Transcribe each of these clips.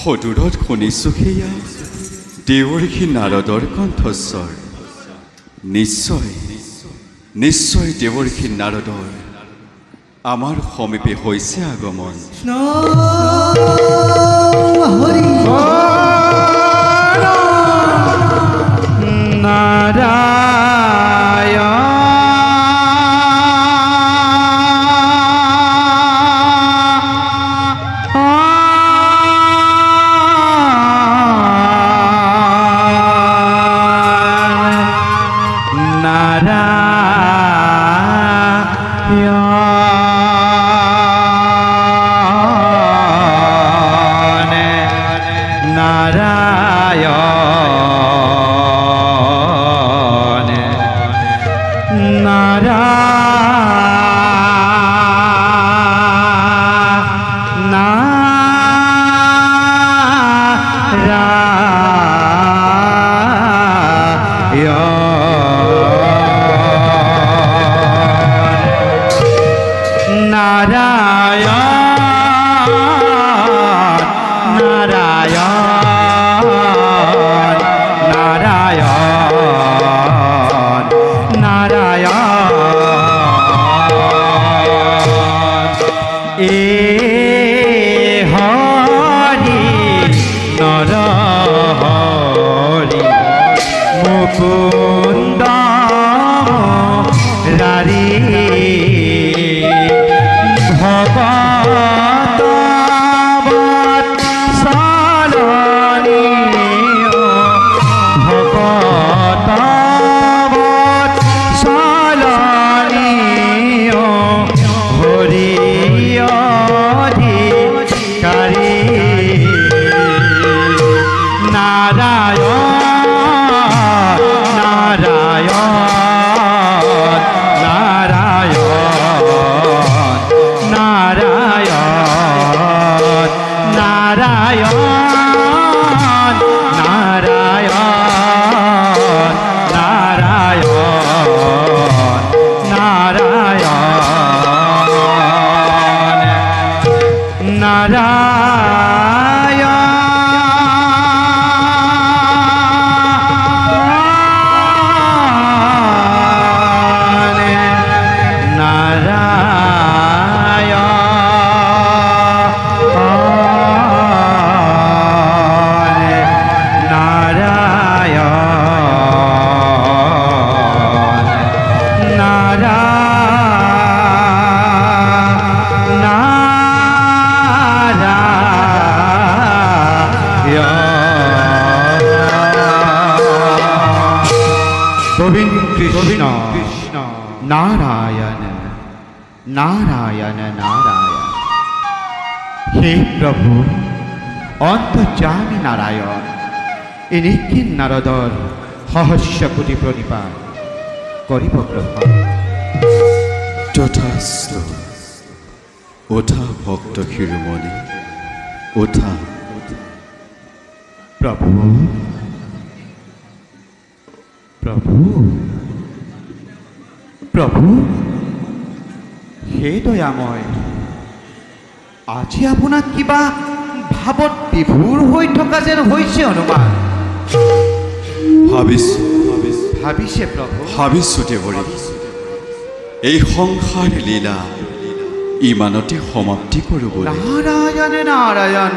সদূৰত শুনিছো সেয়া দেৱৰ্ষি নাৰদৰ কণ্ঠস্বৰ। নিশ্চয় নিশ্চয় দেৱৰ্ষি নাৰদৰ আমাৰ সমীপে হৈছে আগমন। नारायण नारायण नारायण। हे प्रभु अंतर्यामी नारायण इनिकी नारदर सहस्र कोटि प्रणिपात करिब ग्रहण। तथास्तु। उठा भक्त शिरोमणि उठा। प्रभु प्रभु प्रभु हे दयामय আজি আপোনাক কিবা ভাবত বিভোৰ হৈ থকা যেন হৈছে অনুমান। ভাবিছে প্ৰভু ভাবিছো দেৱৰী এই সংসাৰ লীলা ইমানতে সমাপ্তি কৰোঁ বুলি। নাৰায়ণ নাৰায়ণ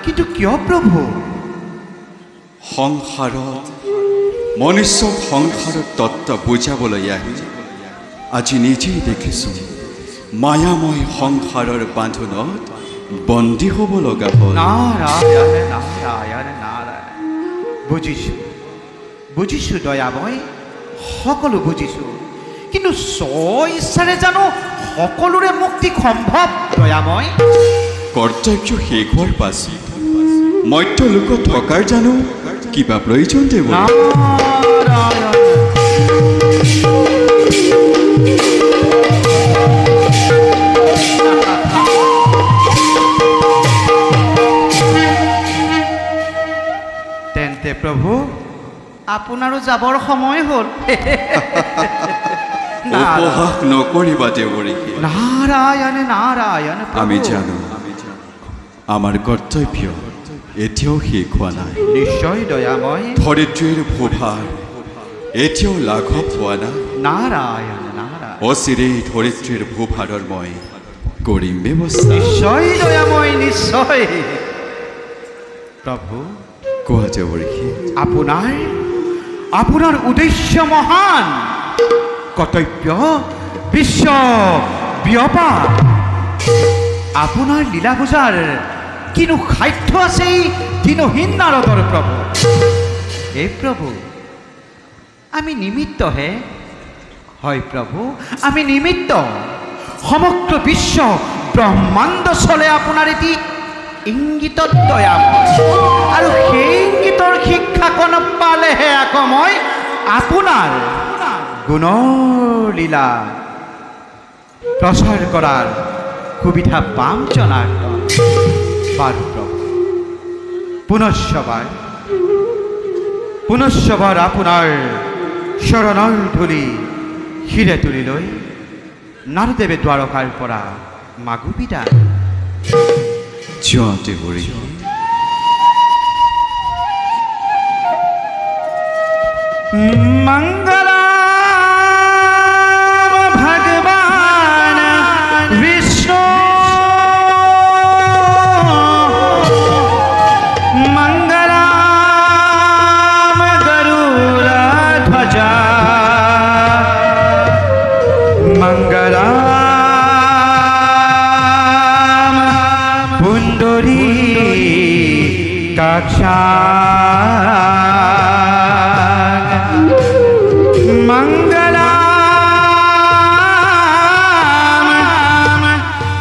কিন্তু কিয় প্ৰভু? সংসাৰত মনুষ্য সংসাৰত তত্ত্ব বুজাবলৈ আহি আজি নিজেই দেখিছোঁ মায়াময় সংসাৰৰ বান্ধোনত বন্দী হ'ব লগা হ'ল। নাৰায়ণ নাৰায়ণ নাৰায়ণ। বুজিছোঁ দয়াময়, সকলো বুজিছোঁ, কিন্তু স্ব ইচ্ছাৰে জানো সকলোৰে মুক্তি সম্ভৱ দয়াময়? কৰ্তব্য শেষ হোৱাৰ পাছত মৰ্ত্য লোকত থকাৰ জানো কিবা প্ৰয়োজন দেৱৰী? নাৰায়ণ। তেন্তে প্ৰভু আপোনাৰো যাবৰ সময় হ'ল। উপহাস নকৰিবা দেৱৰী। নাৰায়ণ নাৰায়ণ। আমি জানো আমাৰ কৰ্তব্য এতিয়াও শেষ হোৱা নাই। নিশ্চয় দয়াময়। ধৰিত্ৰীৰ ভূভাৰ এতিয়াও লাঘৱ হোৱা নাই। নাৰায়ণ নাৰায়ণ। অচিৰেই ধৰিত্ৰীৰ ভূভাৰৰ মই কৰিম ব্যৱস্থা। নিশ্চয় দয়াময় নিশ্চয়। প্ৰভু কোৱা দেৱৰী। আপোনাৰ উদ্দেশ্য মহান, কৰ্তব্য বিশ্ব ব্যাপক। আপোনাৰ লীলা পূজাৰ কিনো সাধ্য আছে দিনহীন নাৰদৰ প্ৰভু? এই প্ৰভু আমি নিমিত্তহে। হয় প্ৰভু, আমি নিমিত্ত। সমগ্ৰ বিশ্ব ব্ৰহ্মাণ্ড চলে আপোনাৰ এটি ইংগিতত দয়াময়, আৰু সেই ইংগিতৰ শিক্ষাকণ পালেহে আকৌ মই আপোনাৰ গুণৰ লীলা প্ৰচাৰ কৰাৰ সুবিধা পাম জনাৰ্দন। বাৰু প্ৰভু, পুনশ্চবাৰ আপোনাৰ চৰণৰ ধূলি শিৰে তুলি লৈ নাৰদেৱে দ্বাৰকাৰ পৰা মাগু বিদায়। যোৱা দেৱৰী। মঙ্গলাম ভগবান বিষ্ণু, মঙ্গলাম গরুড়ধ্বজা, মঙ্গলাম পুণ্ডরীকাক্ষা, मंगलाम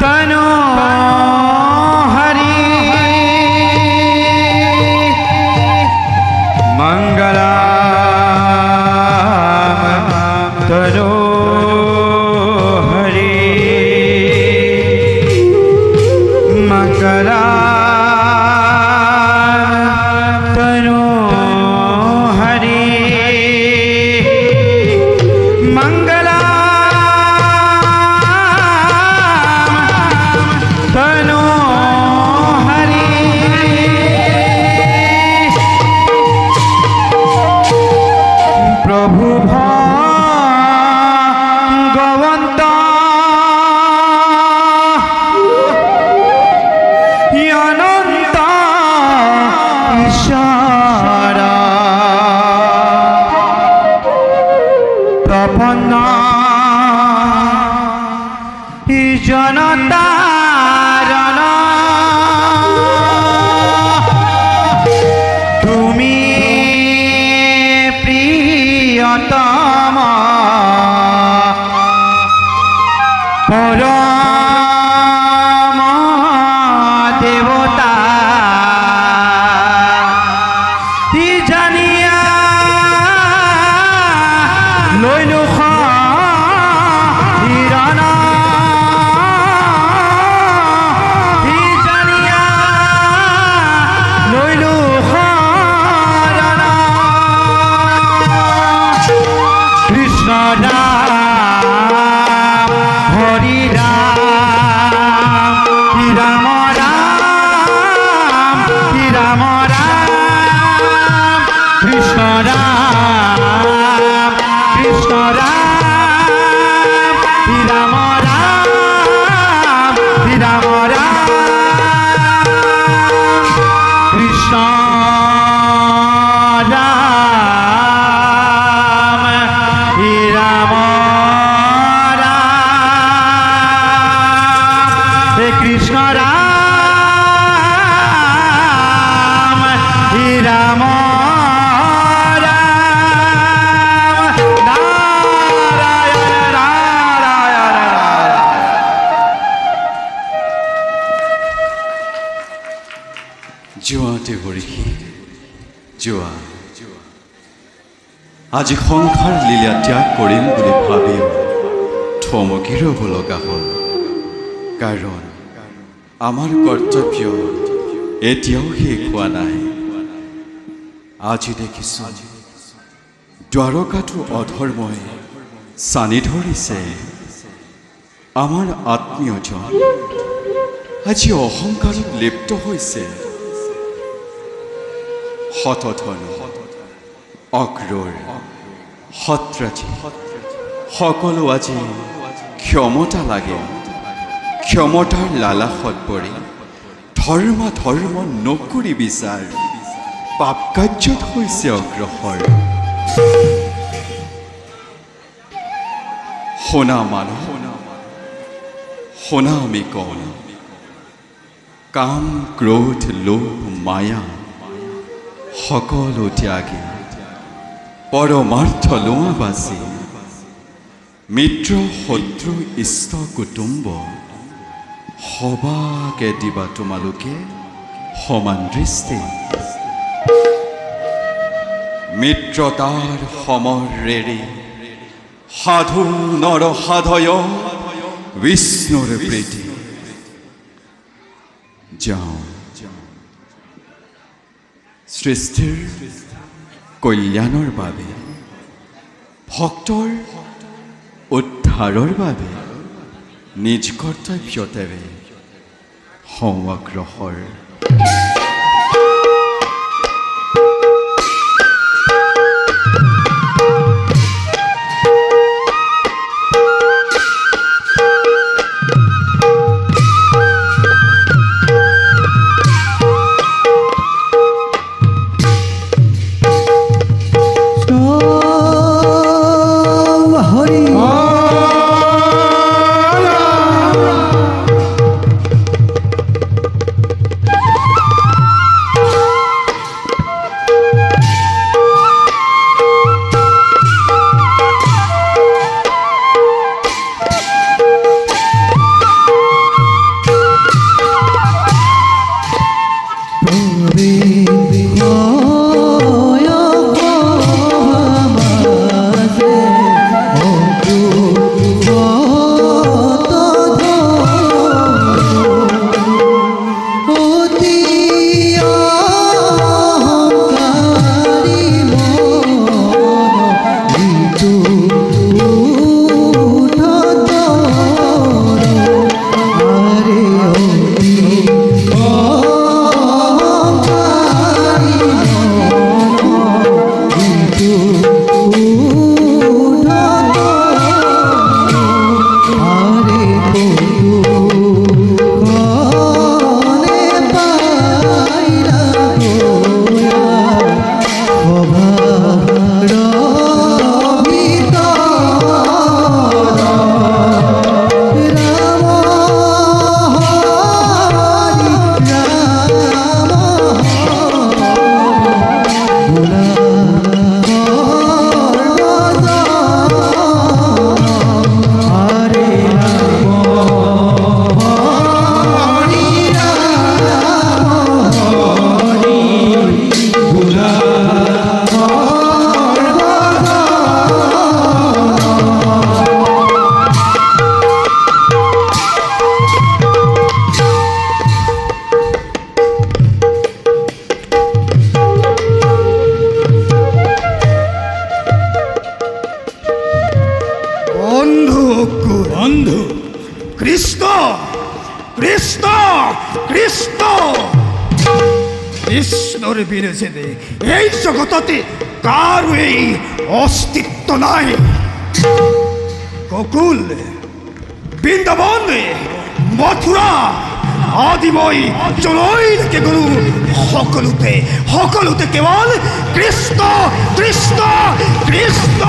तनो हरि, मंगलाम तनो हरि, मंगलाम तनो हरि, तनो हरि। प्रभु भगवन्त अनन्त ईश्वर, प्रपन्न জনতারণ, তুমি প্রিয়তম পরম দেবতা, জানিয়া লইলু হিরণ দেৱৰীষি যোৱা আজি সংসাৰ লীলা ত্যাগ কৰিম বুলি ভাবিও থমকি ৰ'ব লগা হ'ল কাৰণ আমাৰ কৰ্তব্য এতিয়াও শেষ হোৱা নাই আজি দেখিছোঁ দ্বাৰকাটো অধৰ্মই চানি ধৰিছে আমাৰ আত্মীয়জন আজি অহংকাৰত লিপ্ত হৈছে শতধনু অক্ৰূৰ সত্ৰাজি সকলো আজি ক্ষমতা লাগে ক্ষমতাৰ লালাসত পৰি ধৰ্ম নকৰি বিচাৰ পাপ কাৰ্যত হৈছে অগ্ৰসৰ শুনা মানুহ শুনা আমি কওঁ কাম ক্ৰোধ লোভ মায়া সকলো ত্যাগী পৰমাৰ্থ লোৱা বাচি মিত্ৰ শত্ৰু ইষ্ট কুটুম্ব সবাকে দিবা তোমালোকে সমান দৃষ্টি মিত্ৰতাৰ সমৰেৰে সাধু নৰ সাধয় বিষ্ণুৰ প্ৰীতি যাওঁ সৃষ্টিৰ কল্যাণৰ বাবে ভক্তৰ উদ্ধাৰৰ বাবে নিজ কৰ্তব্যতেৰে হওঁ অগ্ৰসৰ বিষ্ণুৰ বিৰোধে এই জগততে কাৰোৱেই অস্তিত্ব নাই গোকুল বৃন্দাবন মথুৰা আদি মই যলৈকে গলো সকলোতে কেৱল কৃষ্ণ কৃষ্ণ কৃষ্ণ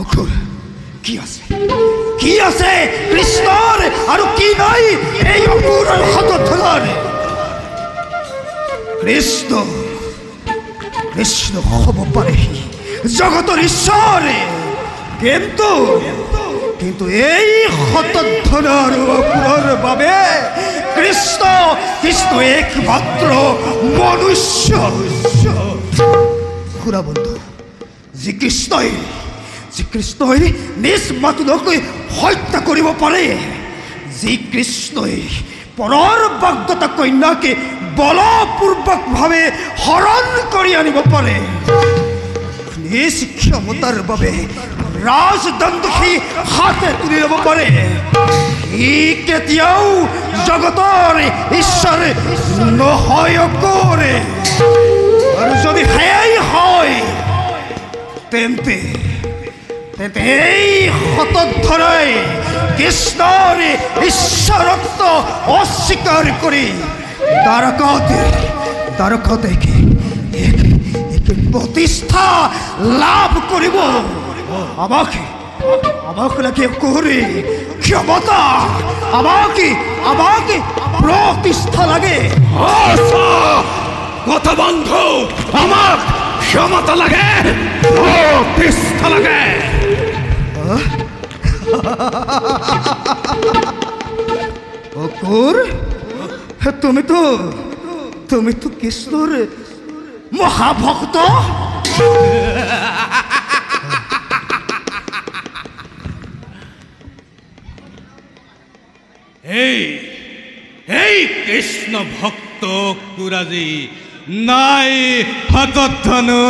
অকুল কি আছে কৃষ্ণৰ আৰু কি নাই এই অকুলৰ হাতত কৃষ্ণ হ'ব পাৰে জগতৰ ঈশ্বৰ কিন্তু এই হতধনৰ অকুলৰ বাবে কৃষ্ণ কৃষ্ণ একমাত্ৰ মনুষ্য খুড়া বন্ধু শ্ৰীকৃষ্ণই নিজ মাতুলক হত্যা কৰিব পাৰে শ্ৰীকৃষ্ণই পৰৰ বাগ্যত কন্যাকে বলপূৰ্বকভাৱে হৰণ কৰি আনিব পাৰে নিজ ক্ষমতাৰ বাবে ৰাজদণ্ড সি হাতে তুলি ল'ব পাৰে সি কেতিয়াও জগতৰ ঈশ্বৰ নহয় কৰে আৰু যদি সেয়াই হয় তেন্তে এই হতধৰাই কৃষ্ণৰ ঈশ্বৰত্ব অস্বীকাৰ কৰি দ্বাৰকাতে প্ৰতিষ্ঠা লাভ কৰিব আমাক লাগে কৰি ক্ষমতা আমাকে প্ৰতিষ্ঠা লাগে কথা বন্ধ আমাক ক্ষমতা লাগে প্রতিষ্ঠা লাগে অকুর তুমি তো কৃষ্ণর মহাভক্ত এই কৃষ্ণ ভক্ত কুরাজি নাই হাতত ধনু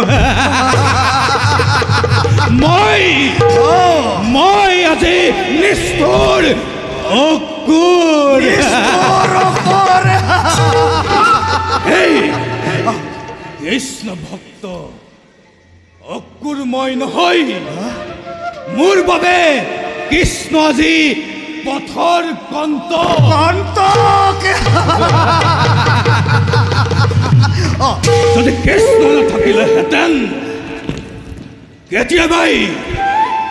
মই আজি নিষ্ঠুৰ অকুৰ এই কৃষ্ণ ভক্ত অকুৰ মই নহয় মোৰ বাবে কৃষ্ণ আজি পথৰ কন্ত যদি কৃষ্ণ নাথাকিলেহেঁতেন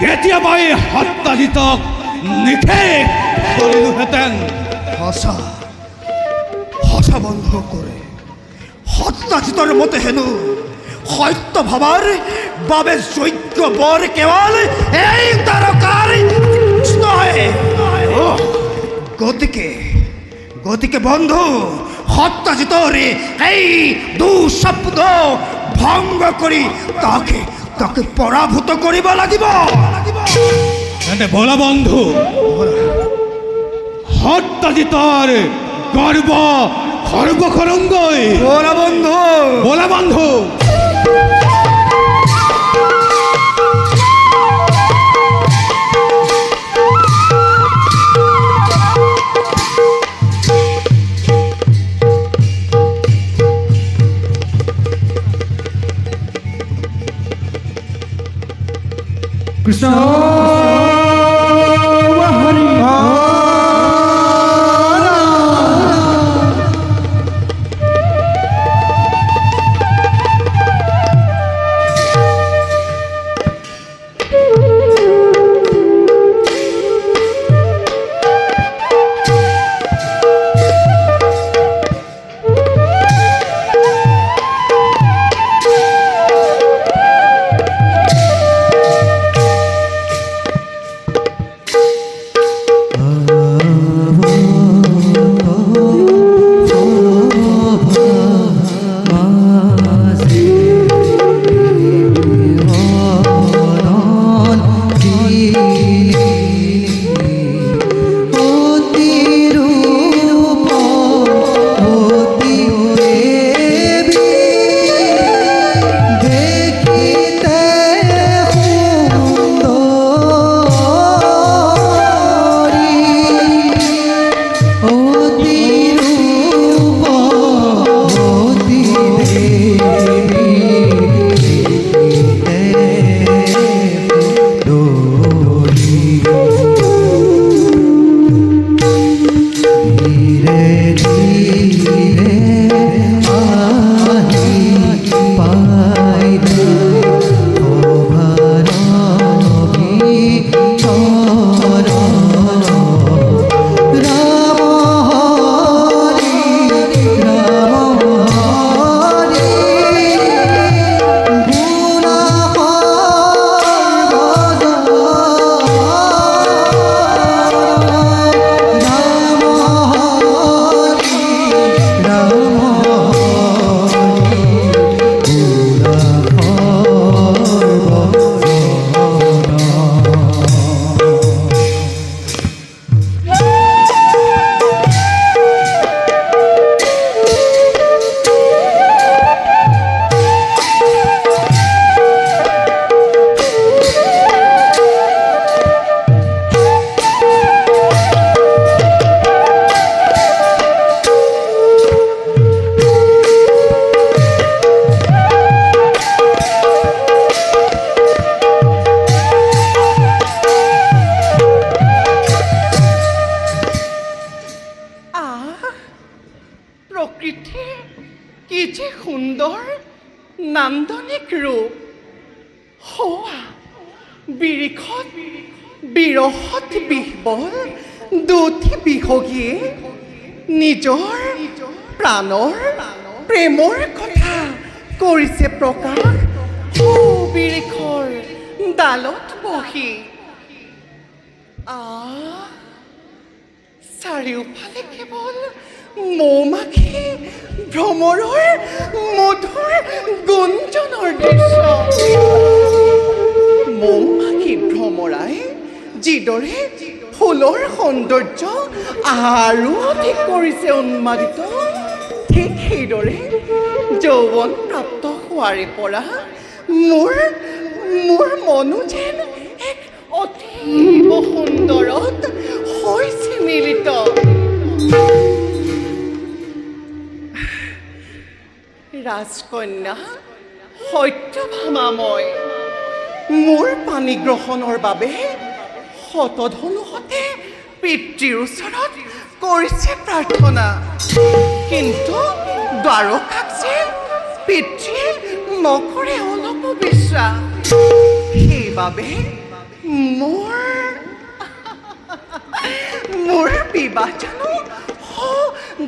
কেতিয়াবাই হত্যাজিতক নিষেধ কৰিলোহেঁতেন সঁচা বন্ধ কৰে হত্যাজিতৰ মতে হেনো সত্য ভাবাৰ বাবে যোগ্য বৰ কেৱল এই দ্বাৰকাৰ কৃষ্ণহে গতিকে বন্ধু হত্যাজিতৰ এই দুঃশব্দ ভংগ কৰি তাকে পৰাভূত কৰিব লাগিব তেন্তে বলা বন্ধু হত্যাজিতৰ গৰ্ব সৰ্বসৰংগৈ বলা বন্ধু কৃষ্ণ হৰি যে সুন্দৰ নান্দনিক ৰূপ হোৱা বিৰিখত বিৰহত বিহবল দুটি বিহগীয়ে নিজৰ প্ৰাণৰ প্ৰেমৰ কথা কৰিছে প্ৰকাশ বিৰিখৰ ডালত বহি চাৰিওফালে কেৱল মৌমাখি ভ্ৰমৰৰ মধুৰ গুঞ্জনৰ দৃশ্য মৌমাখি ভ্ৰমৰাই যিদৰে ফুলৰ সৌন্দৰ্য আৰু অধিক কৰিছে উন্মাদিত ঠিক সেইদৰে যৌৱন প্ৰাপ্ত হোৱাৰে পৰা মোৰ মনো যেন এক অতীব সুন্দৰত হৈছে মিলিত ৰাজকন্যা সত্যভামাময় মোৰ পানী গ্ৰহণৰ বাবে শতধনুহঁতে পিতৃৰ ওচৰত কৰিছে প্ৰাৰ্থনা কিন্তু দ্বাৰকাক যে পিতৃয়ে নকৰে অলপো বিশ্বাস সেইবাবে মোৰ বিবাহ জানো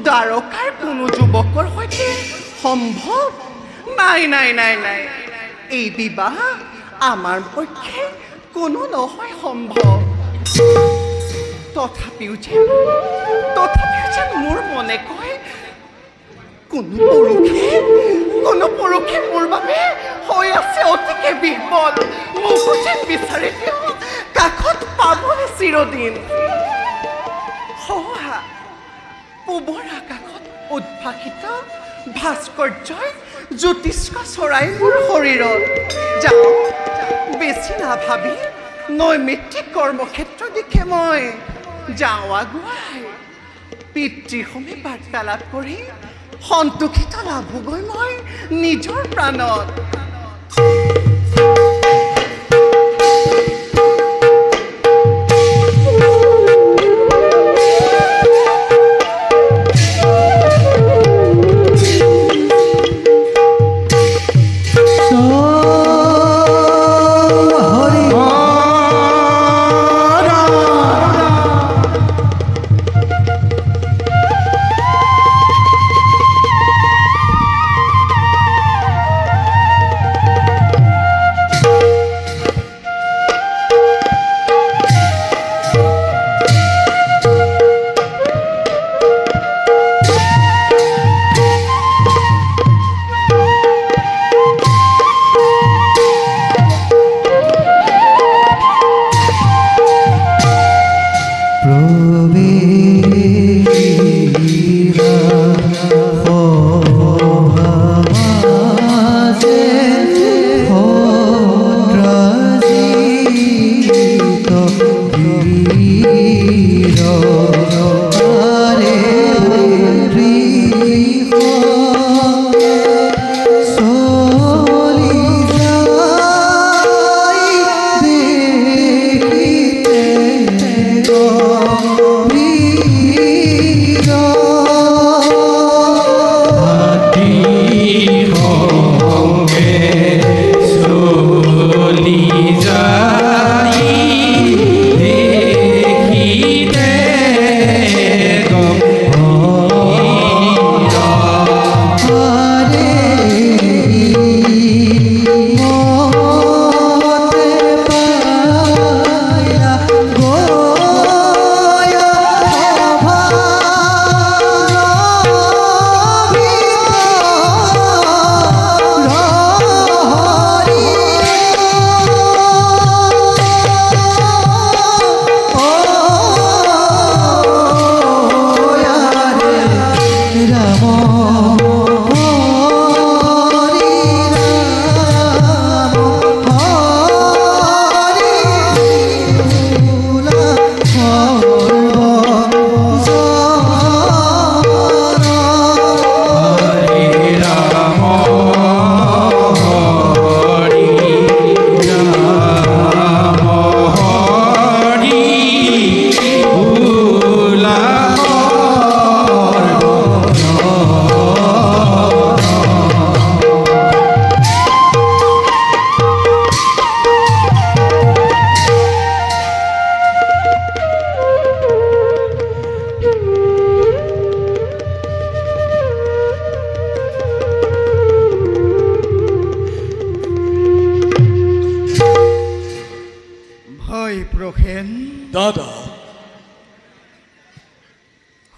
দ্বাৰকাৰ কোনো যুৱকৰ সৈতে সম্ভৱ নাই নাই নাই নাই এই বিবাহ আমাৰ পক্ষে কোনো নহয় সম্ভৱ তথাপিও যেন মোৰ মনে কয় কোনো পুৰুষে মোৰ বাবে হৈ আছে অতিকে বিহ্বল মোকো যেন বিচাৰে তেওঁ কাষত পাবলৈ চিৰদিন সহা পূবৰ আকাশত উদ্ভাসিত ভাস্কৰ্যই জ্যোতিষ্ক চৰাই মোৰ শৰীৰত যাওঁ বেছি নাভাবি নৈমিত্তিক কৰ্মক্ষেত্ৰ দিশে মই যাওঁ আগুৱাই পিতৃসমে বাৰ্তালাপ কৰি সন্তোষিত লাভগৈ মই নিজৰ প্ৰাণত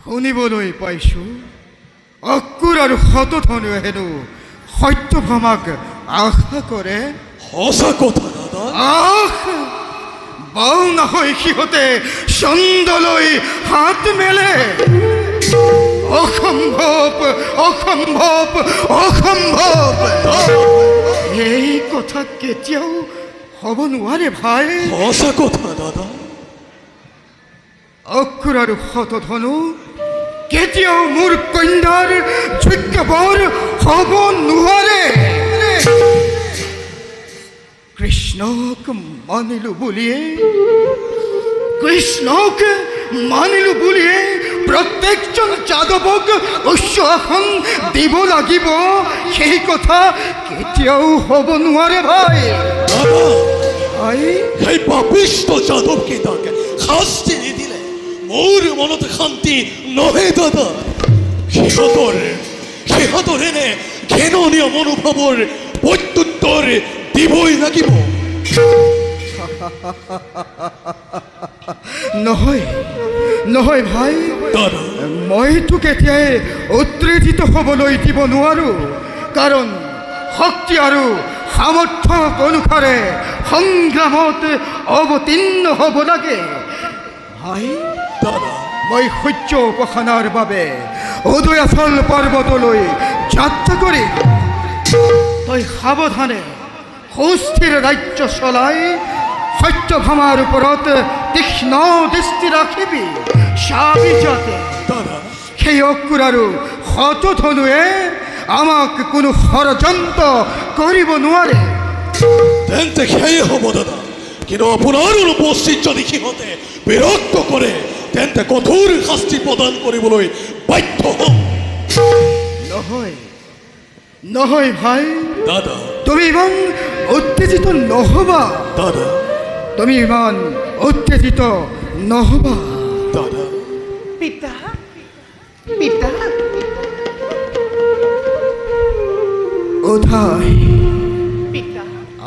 শুনিবলৈ পাইছো অক্কুৰ আৰু শতধনুৱে হেনো সত্যভামাক আশা কৰে। সঁচা কথা দাদা। বাও নহয় সিহঁতে চন্দলৈ হাত মেলে। অসম্ভৱ অসম্ভৱ অসম্ভৱ। এই কথা কেতিয়াও হ'ব নোৱাৰে ভাই। সঁচা কথা দাদা। অক্কুৰ আৰু শতধনু কেতিয়াও মোৰ কন্যাৰ যোগ্য বৰ হ'ব নোৱাৰে। কৃষ্ণক মানিলো বুলিয়ে প্ৰত্যেকজন যাদৱক উচ্চ আসন দিব লাগিব, সেই কথা কেতিয়াও হ'ব নোৱাৰে ভাই। সেই পাপিষ্ট যাদৱকেইটাকে শাস্তি নিদিলে মোৰ মনত শান্তি নহয় দাদা। সিহঁতৰ এনে ঘৃণনীয় মনোভাৱৰ প্ৰত্যুত্তৰ দিবই লাগিব। নহয় নহয় ভাই, দাদা মইতো কেতিয়াই উত্তেজিত হ'বলৈ দিব নোৱাৰো, কাৰণ শক্তি আৰু সামৰ্থ্য অনুসাৰে সংগ্ৰামত অৱতীৰ্ণ হ'ব লাগে। ভাই দাদা মই সূৰ্য উপাসনাৰ বাবে উদয়াচল পৰ্বতলৈ যাত্ৰা কৰি তই সাৱধানে সুস্থিৰ ৰাজ্য চলাই সত্যভামাৰ ওপৰত তীক্ষ্ণ দৃষ্টি ৰাখিবি। চাবি যাতে দাদা সেই অক্কুৰ আৰু শতধনুৱে আমাক কোনো ষড়যন্ত্ৰ কৰিব নোৱাৰে। তেন্তে সেয়ে হ'ব দাদা। কিন্তু আপোনাৰ অনুপস্থিত যদি সিহঁতে বিৰক্ত কৰে তেন্তে কঠোৰ শাস্তি প্ৰদান কৰিবলৈ বাধ্য হ'ম। নহয় নহয় ভাই, দাদা তুমি ইমান উত্তেজিত নহবা। দাদা তুমি ইমান উত্তেজিত নহবা। দাদা পিতা পিতা উঠাই পিতা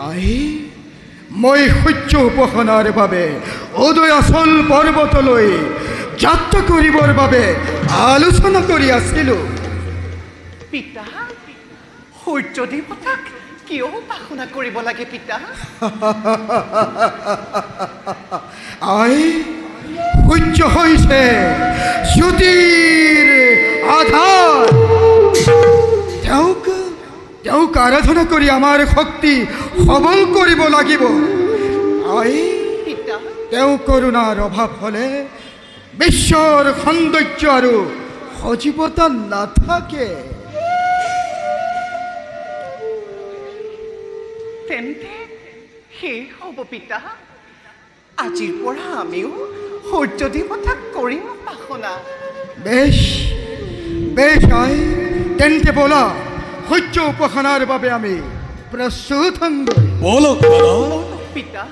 আই, মই সূৰ্য উপাসনাৰ বাবে উদয়াচল পৰ্বতলৈ যাত্ৰা কৰিবৰ বাবে আলোচনা কৰি আছিলোঁ। পিতা সূৰ্য দেৱতাক কিয় উপাসনা কৰিব লাগে পিতা? আই, সূৰ্য হৈছে জ্যোতিৰ আধাৰ। তেওঁক আৰাধনা কৰি আমাৰ শক্তি সবল কৰিব লাগিব। আই, পিতা তেওঁ কৰোণাৰ অভাৱ হ'লে বিশ্বৰ সৌন্দৰ্য আৰু সজীৱতা নাথাকে। তেন্তে সেই হ'ব পিতা। আজিৰ পৰা আমিও সূৰ্য দেৱতাক কৰিম উপাসনা। বেশ বেশ আই, তেন্তে বলা সূৰ্য উপাসনাৰ বাবে আমি প্ৰস্তুত হংগৈ। বলক দাদা। পিতা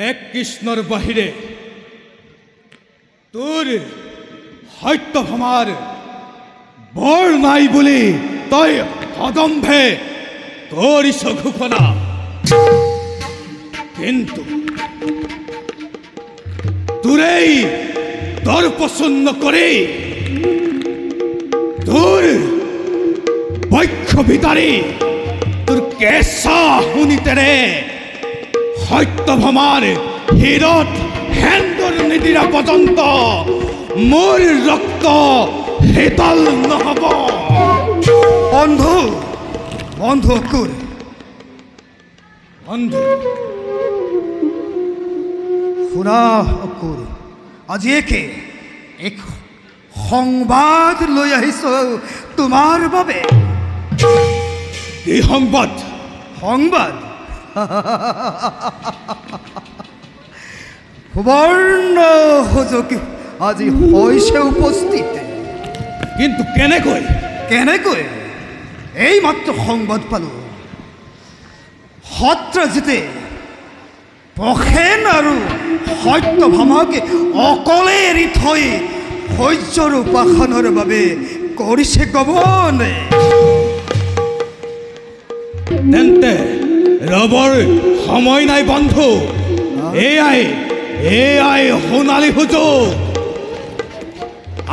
এক কৃষ্ণৰ বাহিৰে তোৰ সত্যভামাৰ বৰ নাই বুলি তই সদম্ভে কৰিছ ঘোষণা। কিন্তু তোৰেই দৰ্পচন্ন কৰি তোৰ বক্ষ ভিতাৰী তোৰ কেঁচা শুনিতেৰে সত্যভামাৰ হৃদত হেন্দৰ নিদিৰা পৰ্যন্ত মোৰ ৰক্ত শীতল নহ'ব। বন্ধু বন্ধু অক্কুৰ, বন্ধু শুনা অক্কুৰ, আজি এক সংবাদ লৈ আহিছোঁ তোমাৰ বাবে। এই সংবাদ সংবাদ সুবৰ্ণ সুযোগ আজি হৈছে উপস্থিত। কিন্তু কেনেকৈ? কেনেকৈ? এই মাত্ৰ সংবাদ পালোঁ, সত্ৰজিতে প্ৰসেন আৰু সত্যভামাকে অকলে এৰি থৈ সূৰ্যৰ উপাসনাৰ বাবে কৰিছে গমন। তেন্তে ৰবৰ সময় নাই বন্ধু। এয়াই সোণালী সুযোগ।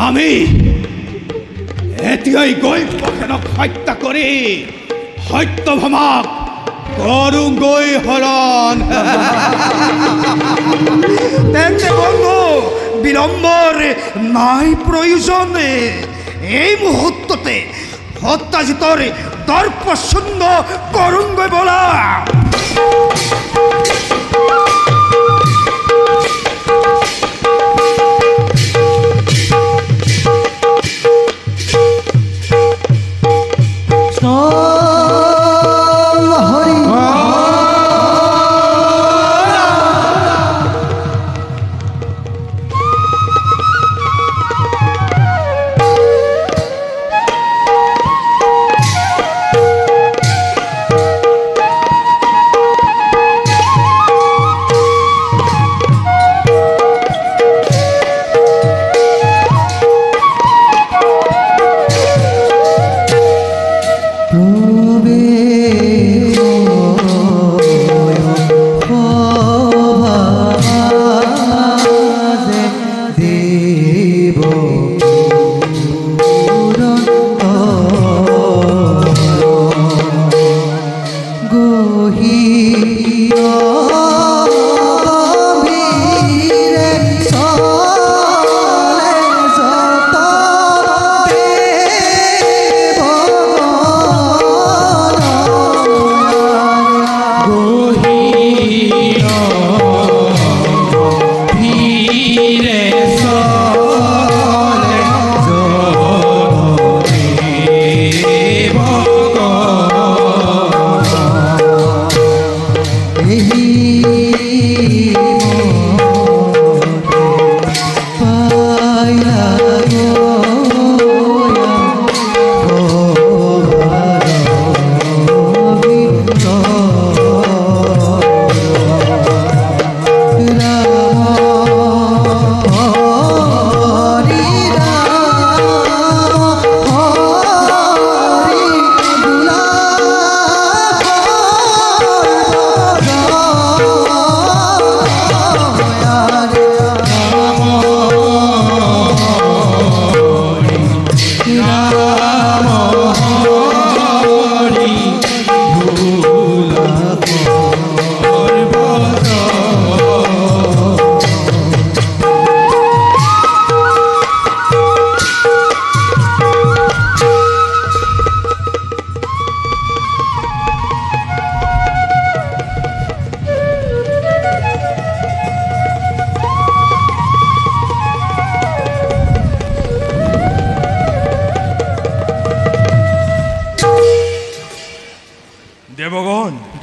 আমি এতিয়াই গৈ প্ৰসেনক হত্যা কৰি সত্যভামাক কৰোঁগৈ হৰণ। তেন্তে বন্ধু বিলম্বৰ নাই প্ৰয়োজন। এই মুহূৰ্ততে সত্যাজিতৰ দৰ্পশূন্য কৰোঁগৈ বলা।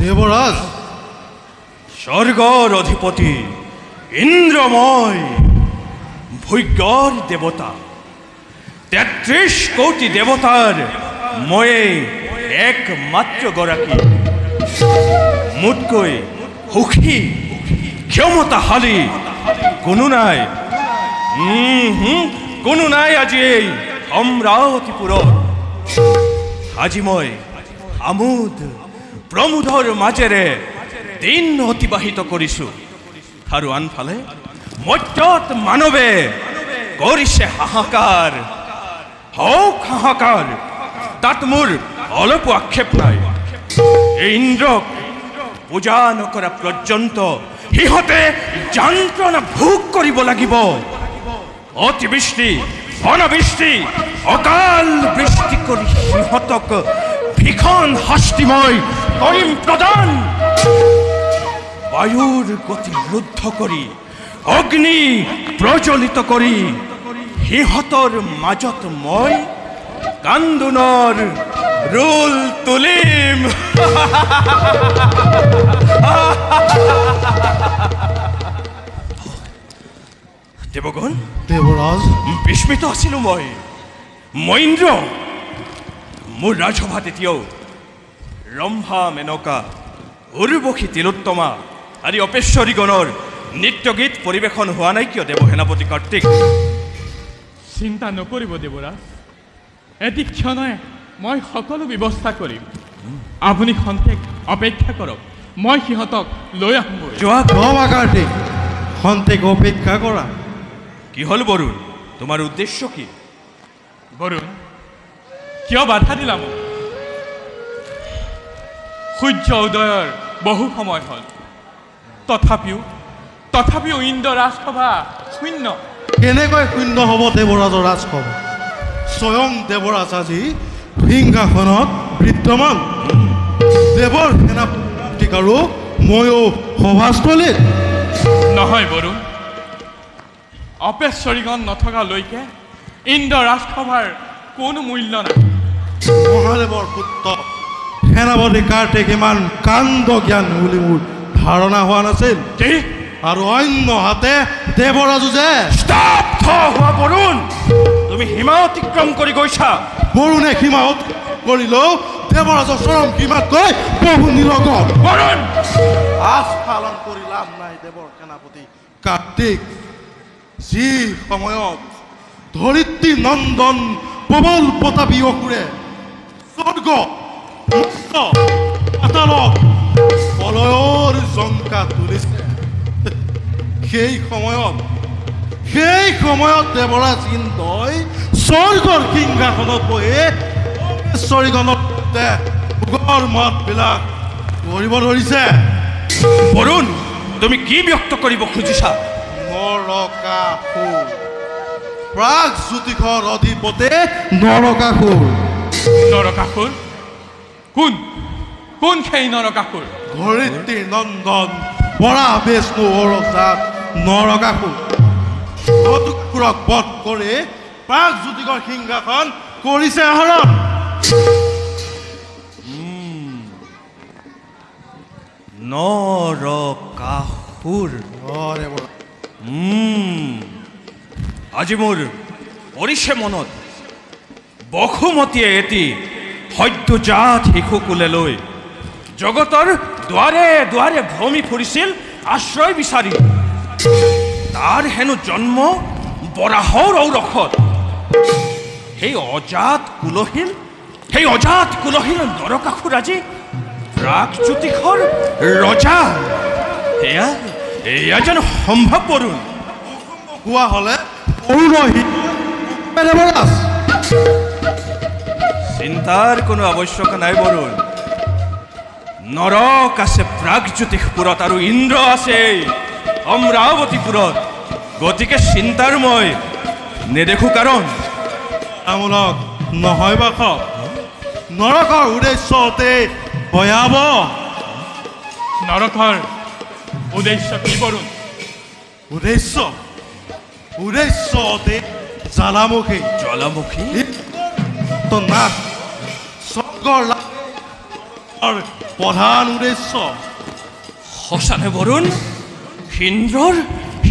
দেবৰাজ, স্বৰ্গৰ অধিপতি ইন্দ্ৰময় ভৈজ্ঞৰ দেবতা ৩৩ কোটি দেবতাৰ ময়ে একমাত্ৰ গৰাকী মোতকৈ সুখী ক্ষমতাশালী কোনো নাই। কোনো নাই আজি এই অমৰাৱতীপুৰত। আজি মই আমোদ প্ৰমোদৰ মাজেৰে দিন অতিবাহিত কৰিছোঁ আৰু আনফালে মৰ্ত্যত মানৱে কৰিছে হাহাকাৰ। হওক হাহাকাৰ, তাত মোৰ অলপো আক্ষেপ নাই। এই ইন্দ্ৰক পূজা নকৰা পৰ্যন্ত সিহঁতে যন্ত্ৰণা ভোগ কৰিব লাগিব। অতিবৃষ্টি অনাবৃষ্টি অকাল বৃষ্টি কৰি সিহঁতক ভীষণ শাস্তি মই কৰিম প্ৰদান। বায়ুৰ গতি ৰুদ্ধ কৰি অগ্নি প্ৰজ্বলিত কৰি সিহঁতৰ মাজত মই কান্দোনৰ ৰোল তুলিম। দেৱগণ, দেৱৰাজ, বিস্মিত আছিলো মই ইন্দ্ৰ। মোৰ ৰাজসভাত এতিয়াও ৰম্ভা, মেনকা, উৰ্বশী, তিলোত্তমা আদি অপেশ্বৰীগণৰ নৃত্য গীত পৰিৱেশন হোৱা নাই কিয় দেৱসেনাপতি কাৰ্তিক? চিন্তা নকৰিব দেৱৰাজ, এটি ক্ষণে মই সকলো ব্যৱস্থা কৰিম। আপুনি খন্তেক অপেক্ষা কৰক, মই সিহঁতক লৈ আহোঁগৈ। যোৱা। ৰবা কাৰ্তিক, খন্তেক অপেক্ষা কৰা। কি হ'ল বৰুণ, তোমাৰ উদ্দেশ্য কি? বৰুণ, কিয় বাধা দিলা মোক? সূৰ্য উদয়ৰ বহু সময় হ'ল, তথাপিও ইন্দ্ৰ ৰাজসভা শূন্য। কেনেকৈ শূন্য হ'ব দেৱৰাজৰ ৰাজসভা? স্বয়ং দেৱৰাজ আজি সিংহাসনত বিদ্যমান। দেৱৰ সেনাপতিক আৰু ময়ো সভাস্থলীত। নহয় বৰুণ, অপেশ্বৰীগণ নথকালৈকে ইন্দ্ৰ ৰাজসভাৰ কোনো মূল্য নাই। মহাদেৱৰ পুত্ৰ সেনাপতি কাৰ্তিক ইমান কাণ্ড জ্ঞান বুলি মোৰ ধাৰণা হোৱা নাছিল। কি? আৰু অন্য হাতে দেৱৰাজু যে স্তব্ধ হোৱা বৰুণ, তুমি সীমা অতিক্ৰম কৰি গৈছা। বৰুণে সীমা কৰিলেও দেৱৰাজৰ চৰম সীমাতকৈ বহু নিলগত। বৰুণ, আস্ফালন কৰি লাভ নাই দেৱৰ সেনাপতি কাৰ্তিক। যি সময়ত ধৰিত্ৰী নন্দন প্ৰবল প্ৰতাপী অসুৰে স্বৰ্গ মুক্ত পাতালত প্ৰলয়ৰ জংকা তুলিছে, সেই সময়ত দেৱৰাজ ইন্দ্ৰই স্বৰ্গৰ সিংহাসনত বহি অপেশ্বৰীগণৰ ভোগৰ মাতবিলাক কৰিব ধৰিছে। বৰুণ, তুমি কি ব্যক্ত কৰিব খুজিছা? নৰকাসুৰ, প্ৰাগজ্যোতিষৰ অধিপতি নৰকাসুৰ। নৰকাসুৰ? কোন সেই নৰকাসুৰ? ধৰিত্ৰী নন্দন বৰা বিষ্ণু ওৰজাত নৰকাসুৰ। অসুৰক বধ কৰি প্ৰাগজ্যোতিষৰ সিংহাসন কৰিছে হৰণ। নৰকাসুৰ। আজি মোৰ পৰিছে মনত, বসুমতীয়ে এটি সদ্যজাত শিশুকুলে লৈ জগতৰ দুৱাৰে দুৱাৰে ভ্ৰমি ফুৰিছিল আশ্ৰয় বিচাৰি। তাৰ হেনো জন্ম বৰাহৰ ঔৰসত। সেই অজাত কুলহীন নৰকাসুৰ আজি প্ৰাগজ্যোতিষৰ ৰজা। এয়া যেন সম্ভৱ বৰুণ? হোৱা হ'লে অৰুণহী দেৱৰাজ। চিন্তাৰ কোনো আৱশ্যক নাই বৰুণ। নৰক আছে প্ৰাগজ্যোতিষপুৰত আৰু ইন্দ্ৰ আছে অমৰাৱতীপুৰত। গতিকে চিন্তাৰ মই নেদেখো কাৰণ আমূলক নহয় বাস। নৰকৰ উদ্দেশ্য অতি ভয়াৱহ। নৰকৰ উদ্দেশ্য কি বৰুণ? উদ্দেশ্য অতি জ্বালামুখী। জ্বালামুখী? নাশ স্বৰ্গৰ প্ৰধান উদ্দেশ্য। সঁচানে বৰুণ?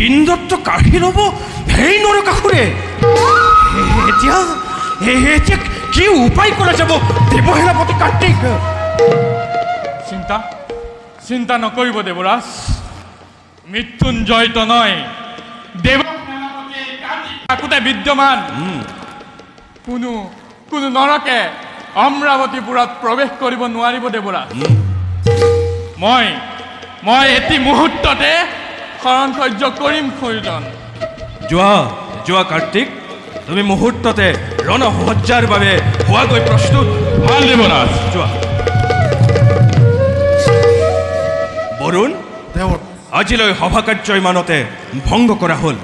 ইন্দ্ৰতো কাঢ়ি ল'ব সেই নৰকাসুৰে। এতিয়া কি উপায় কৰা যাব দেৱসেনাপতি কাৰ্তিক? চিন্তা নকৰিব দেৱৰাজ। মৃত্যুঞ্জয় তনয় দেৱসেনাপতি বিদ্যমান। কোনো নৰকে অমৰাৱতীপুৰত প্ৰৱেশ কৰিব নোৱাৰিব দেৱৰাজ। মই এটি মুহূৰ্ততে শৰণ সহ্য কৰিম প্ৰয়োজন। যোৱা কাৰ্তিক, তুমি মুহূৰ্ততে ৰণসজ্জাৰ বাবে হোৱাগৈ প্ৰস্তুত। ভাল দেৱৰাজ, যোৱা। বৰুণ, আজিলৈ সভা কাৰ্য ইমানতে ভংগ কৰা হ'ল।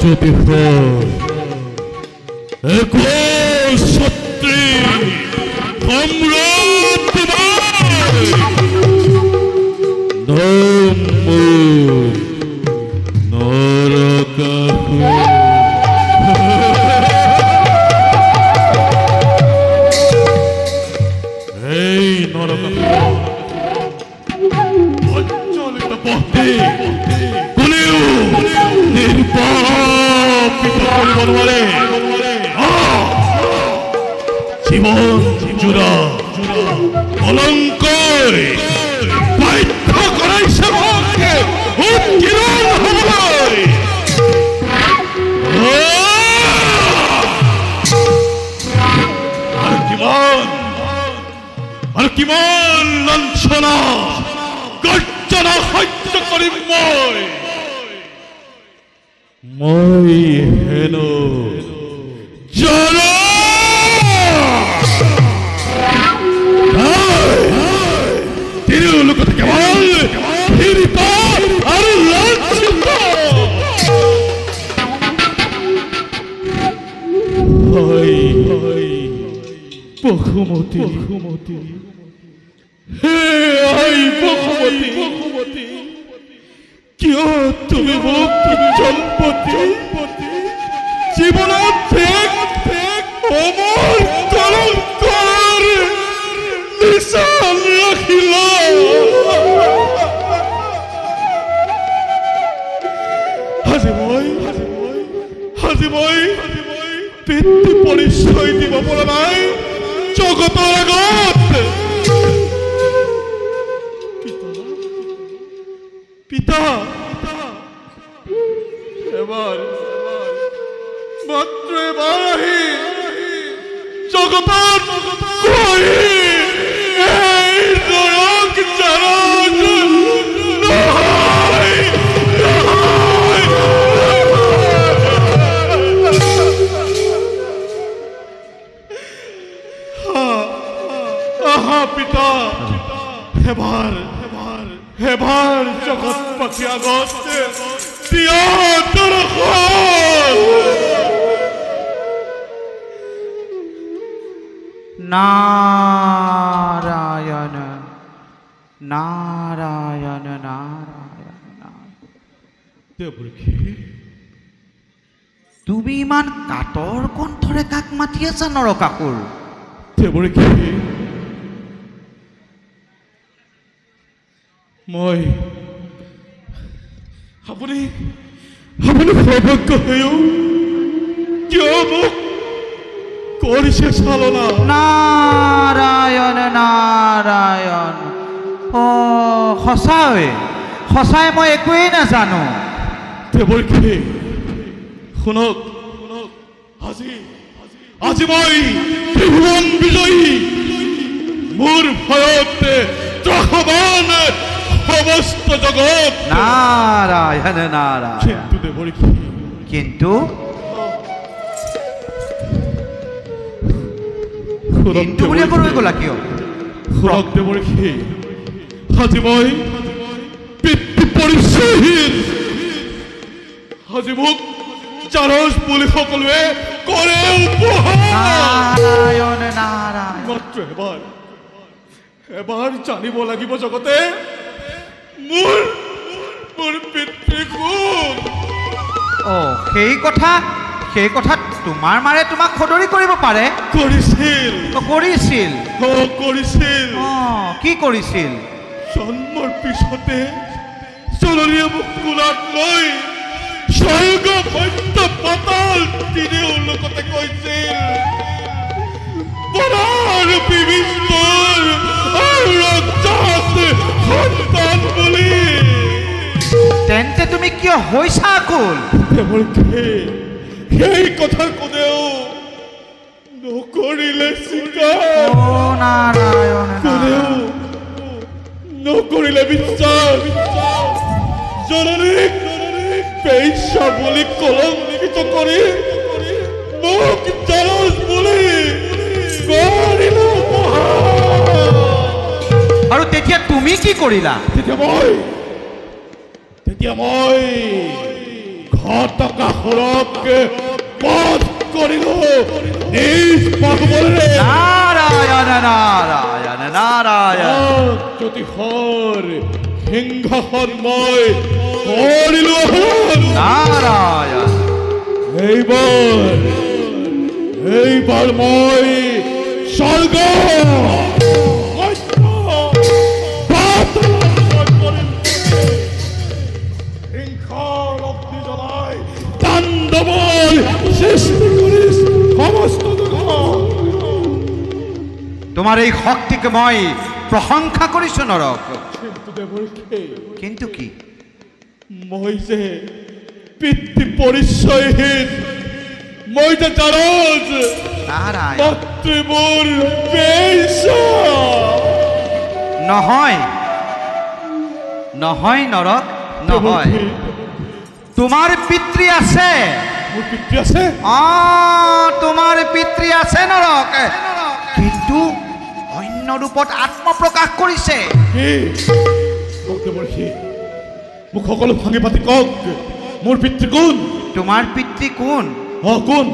যদি একশ সত্ৰী সম্ৰাট এই নৰকাসুৰ প্ৰজ্বলিত পথে কোনেও নিৰ্বাপিত কৰিব নোৱাৰে জীবন জোৰা কলংকৈ বাধ্য কৰাইছে মোকে উৎকীৰ্ণ হ'বলৈ আৰু কিমান লাঞ্ছনা গৰ্জনা সহ্য কৰিম মই হেনো তিনিওলোকতে কেৱল পীড়িত আৰু লাঞ্ছিত বসুমতী হে আই বসুমতী কিয় তুমি মোক জন্মতি জীৱনত অমৰ কলংকৰ নিশান ৰাখিলা আজি মই পিতৃ পৰিচয় দিব পৰা নাই জগতৰ আগত পিতা এবাৰ মাত্ৰ এবাৰ আহি জগতত কৈ এই নৰক জাৰক নহয় আহা পিতা এবাৰ জগত পাখি আগত দিয়া দৰ্শন নাৰায়ণ নাৰায়ণ নাৰায়ণ তুমি ইমান কাতৰ কণ্ঠৰে কাক মাতি আছা নৰকাসুৰ মই আপুনি সৌভাগ্য হৈও কিয় মোক কৰিছে চালনা নাৰায়ণ নাৰায়ণ সঁচাই মই একোৱেই নাজানো দেৱৰ্ষী শুনক আজি মই ত্ৰিভুৱন বিজয়ী মোৰ ভয়তে ত্ৰাসবান সমস্ত জগত নাৰায়ণ নাৰায়ণ কিন্তু দেৱৰ্ষী কিন্তু বুলি কৈ গ'লা কিয় শুনক দেৱৰ্ষী আজি মই পিতৃ পৰিচয়হীন আজি মোক জাৰজ বুলি সকলোৱে কৰে নাৰায়ণ নাৰায়ণ মাত্ৰ এবাৰ জানিব লাগিব জগতে মোৰ পিতৃ কোন সেই কথা তোমাৰ মাৰে তোমাক সদৰি কৰিব পাৰে কৰিছিল কি কৰিছিল জন্মৰ পিছতে জননীয়ে মোক কোলাত লৈ স্বৰ্গ মধ্য পাতাল তিনিওলোকতে কৈছিল পৰাৰ বিবিধৰ সন্তান বুলি তেন্তে তুমি কিয় হৈছা আকুল সেই কথা কোনেও নকৰিলে স্বীকাৰ কোনেও নকৰিলে বিশ্বাস জননীক পেইচা বুলি কলংকিত কৰি মোক জাৰজ বুলি কৰিলে আৰু তেতিয়া তুমি কি কৰিলা তেতিয়া মই ঘটকা বধ করিল নিজ পাগবলে নারায়ণ নারায়ণ নারায়ণ যদি হর সিংহাসনময় করিল নারায়ণ এইবার মই স্বর্গ সৃষ্টি করিস সমস্ত তোমার এই শক্তিকে মই প্রশংসা কৰিছো নরক। কিন্তু কি মই যে পিতৃ পরিচয়হীন, মই যে জারজ নারায়ণ মাতৃমূর পেশ নহয় নহয় নরক নহয়, তোমার পিতৃ আছে। মোৰ পিতৃ আছে তোমাৰ পিতৃ আছে নৰক, কিন্তু অন্য ৰূপত আত্মপ্ৰকাশ কৰিছে। কি মোক দেৱৰ্ষি, মোক সকলো ভাঙি পাতি কওক, মোৰ পিতৃ কোন? তোমাৰ পিতৃ কোন? কোন?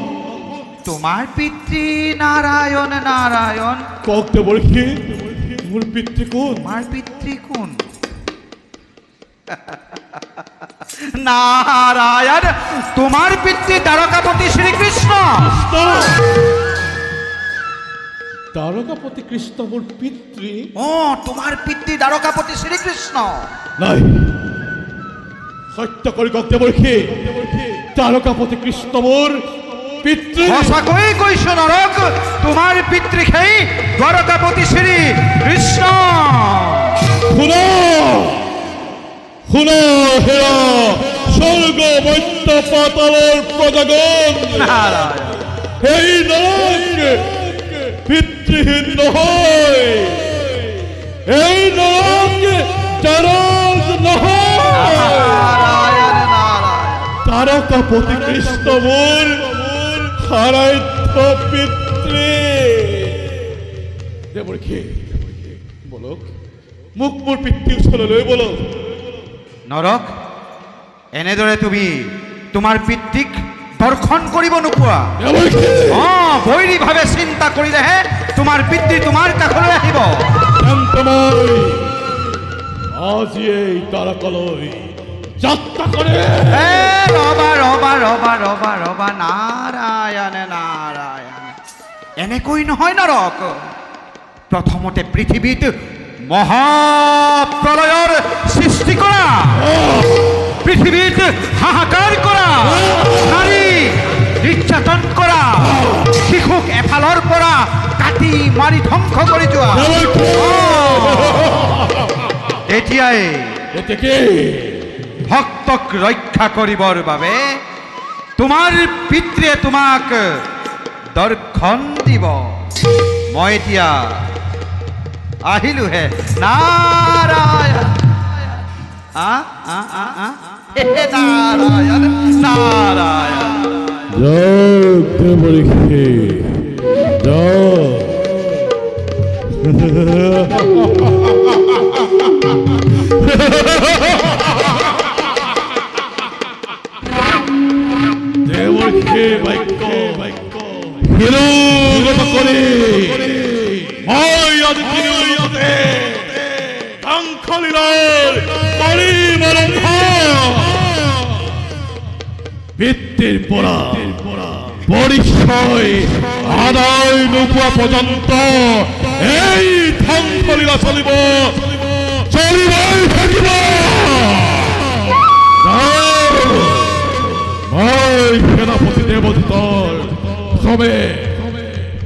তোমাৰ পিতৃ নাৰায়ণ নাৰায়ণ। কওক দেৱৰ্ষি, মোৰ পিতৃ কোন? তোমাৰ পিতৃ কোন? নাৰায়ণ, তোমাৰ পিতৃ দ্বাৰকাপতি শ্ৰীকৃষ্ণ। দ্বাৰকাপতি কৃষ্ণ মোৰ পিতৃ? তোমাৰ পিতৃ দ্বাৰকাপতি শ্ৰীকৃষ্ণ। নাই, সত্য কৰি কওক দেৱৰ্ষি, দ্বাৰকাপতি কৃষ্ণ মোৰ পিতৃ? সঁচাকৈ কৈছো নৰক, তোমাৰ পিতৃ সেই দ্বাৰকাপতি শ্ৰী কৃষ্ণ। শুনা শুনা হেৰা স্বৰ্গ মধ্য পাতালৰ প্ৰজাগণ, সেই নৰক পিতৃহীন নহয়, এই নৰক জাৰজ নহয়। দ্বাৰকাপতি কৃষ্ণ মোৰ আৰাধ্য পিতৃ। দেৱৰ্ষি বলক, মোক মোৰ পিতৃৰ ওচৰলৈ বলক। নৰক, এনেদৰে তুমি তোমাৰ পিতৃক দৰ্শন কৰিব নোপোৱা। বৈৰী ভাৱে চিন্তা কৰিলেহে তোমাৰ পিতৃ তোমাৰ কাষলৈ আহিব। আজিয়েই দ্বাৰকালৈ যাত্ৰা কৰে। ৰবা ৰবা ৰবা ৰবা ৰবা, নাৰায়ণ নাৰায়ণ, এনেকৈ নহয় নৰক। প্ৰথমতে পৃথিৱীত মহাপ্ৰলয়ৰ সৃষ্টি কৰা, পৃথিৱীত হাহাকাৰ কৰা, নাৰী নিৰ্যাতন কৰা, শিশুক এফালৰ পৰা কাটি মাৰি ধ্বংস কৰি যোৱা। এতিয়াই ভক্তক ৰক্ষা কৰিবৰ বাবে তোমাৰ পিতৃয়ে তোমাক দৰ্শন দিব। মই এতিয়া আহিলোহে। নাৰায়ণ নাৰায়ণ নাৰায়ণ। দেৱৰ্ষি বাক্য শিৰোগত কৰি মই আজি তিনিওতে ধ্বংসলীলাৰ পৰিমাৰম্ভ। পিতৃৰ পৰা পৰিচয় আদায় নোপোৱা পৰ্যন্ত এই ধ্বংসলীলা চলিবই থাকিব। মই সেনাপতি দেৱদূতৰ সবে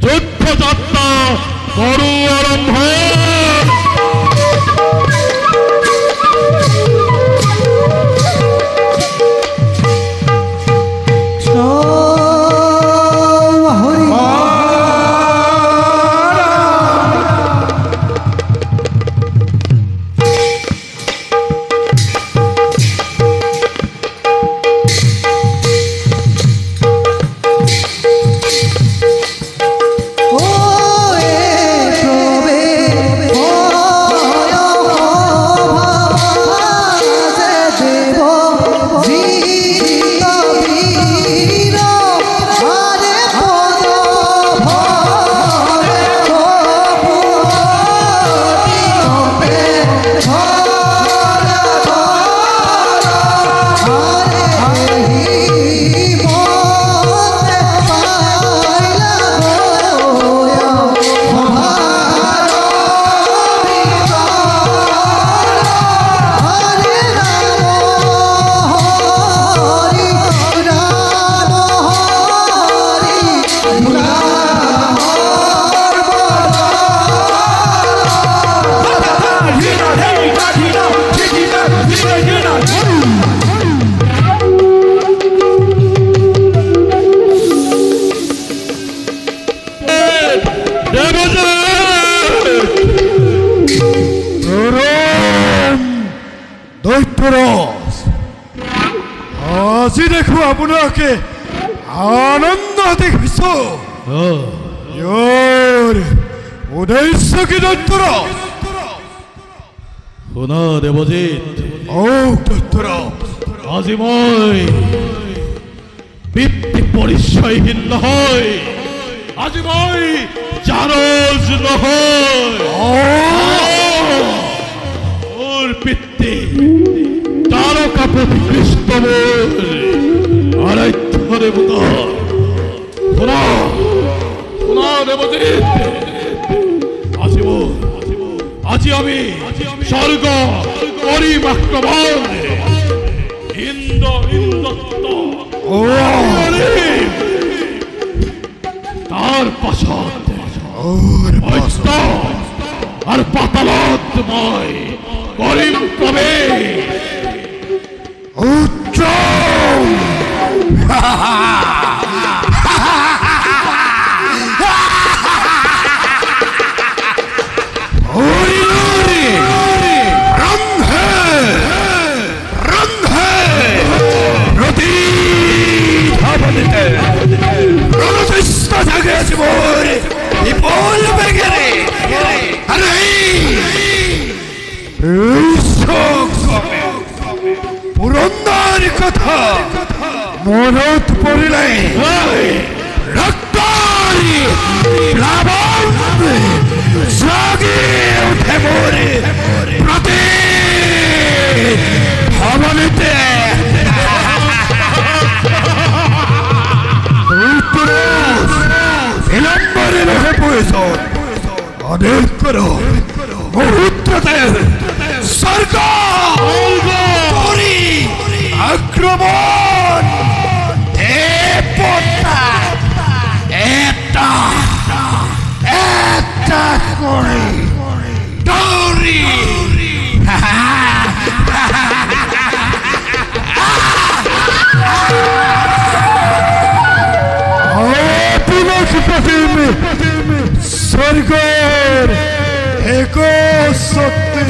যুদ্ধ যাত্ৰা কৰো আৰম্ভ। আজি দেখো আপোনাকে আনন্দ দেখিছো ইয়াৰ উদ্দেশ্য কি দত্তৰ শুনা দেৱজিৎ দত্তৰ আজি মই বৃত্তি পৰিচয়হীন নহয় আজি মই জাৰজ নহয় মোৰ পিতৃ তাৰকাপতি কৃষ্ণ মোৰ আৰাধ্য দেৱতা শুনা শুনা দেৱজিৎ আজি আমি স্বর্গ পরিমাক্রমণ ইন্দ্র ইন্দ্রত্ব তার পাশত আর পাতালত মই করিম কবে উচ্চ পুরন্দার কথা মনত পড়িলে রক্তারি প্লাবন জাগে উঠে মোরে প্রতি ভবনেতে বিলম্বরে রহে প্রয়োজন অনেক করো মুহূর্ততে স্বর্গ আক্রমণ একটা করে দৌড়ি স্বর্গের এক সত্যি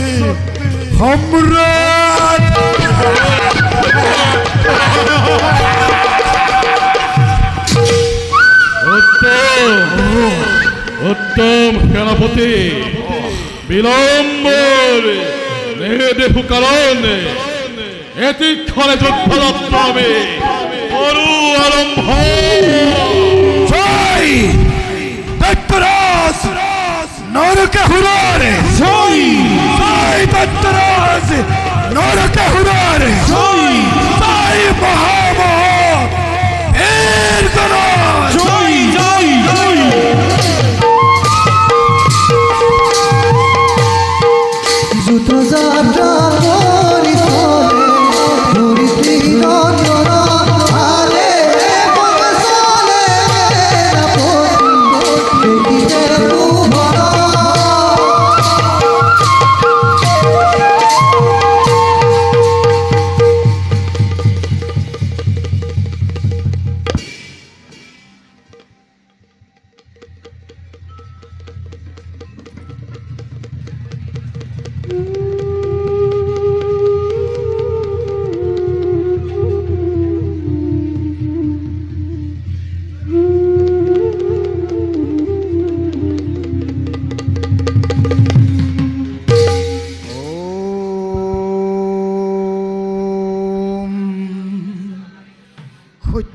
সম্রাট উত্তম সেনাপতি বিলম্বর নেদেহু কারণ এতিক্ষণে যুদ্ধযাত্রা হবে করু আরম্ভ জয় দত্তরাজ নরকে হুরারে জয় জয় দত্তরাজ নরকে হুরারে জয় জয় মহামহ এর গণরাজ জয় জয় জয় যুদ্ধযাত্রা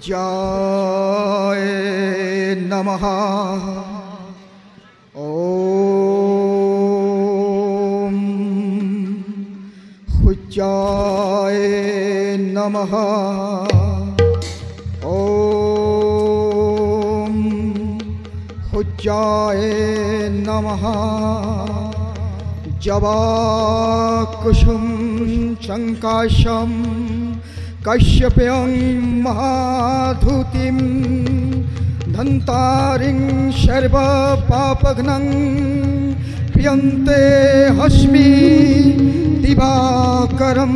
জয় নমঃ ওম জয় নমঃ ওম জয় নমঃ জবা কুসুম শঙ্কাশম কাশ্যপেয়ং মহাধুতিম ধন্তারিং সর্ব পাপঘ্নং প্রিয়ন্তে হস্মি দিবাকরম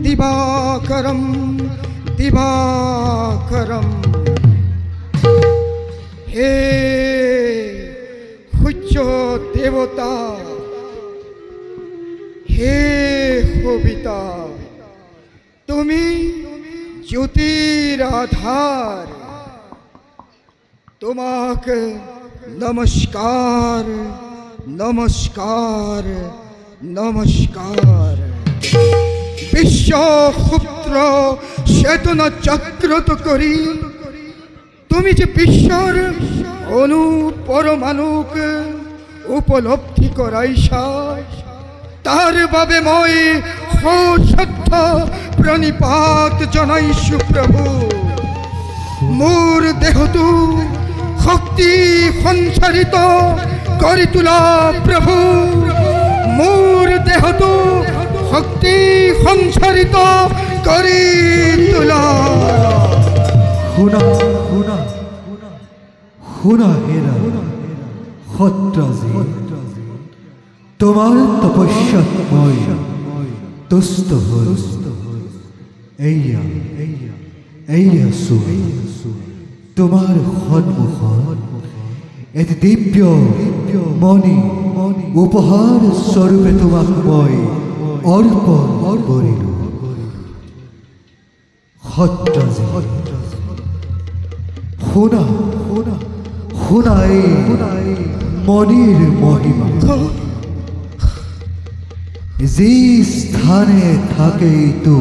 দিবাকরম দিবাকরম হে সূর্য দেবতা হে সবিতা তুমি জ্যোতির আধার, তোমাকে নমস্কার, নমস্কার, নমস্কার। বিশ্বসূত্র চেতনা জাগ্রত করি তুমি যে বিশ্বর অনু পরমাণুকে উপলব্ধি করাইছা, তার বাবে মই সশ্রদ্ধ প্রণিপাত জনাইছো প্রভু। মোর দেহতু শক্তি সঞ্চারিত কৰি তোলা প্ৰভু, মোৰ দেহতু শক্তি সঞ্চাৰিত কৰি তোলা। শুনা শুনা শুনা হেৰা সত্ৰাজি, তোমাৰ তপস্যাত মই তুষ্ট হ'ল। এয়া এয়া এয়া চোৱা, তোমাৰ সন্মুখত এটি দিব্য মণি উপহাৰ স্বৰূপে তোমাক মই অৰ্পণ কৰিলোঁ। সত্ৰাজি, শুনা শুনা শুনা এই মণিৰ মহিমা। যি স্থানে থাকে তো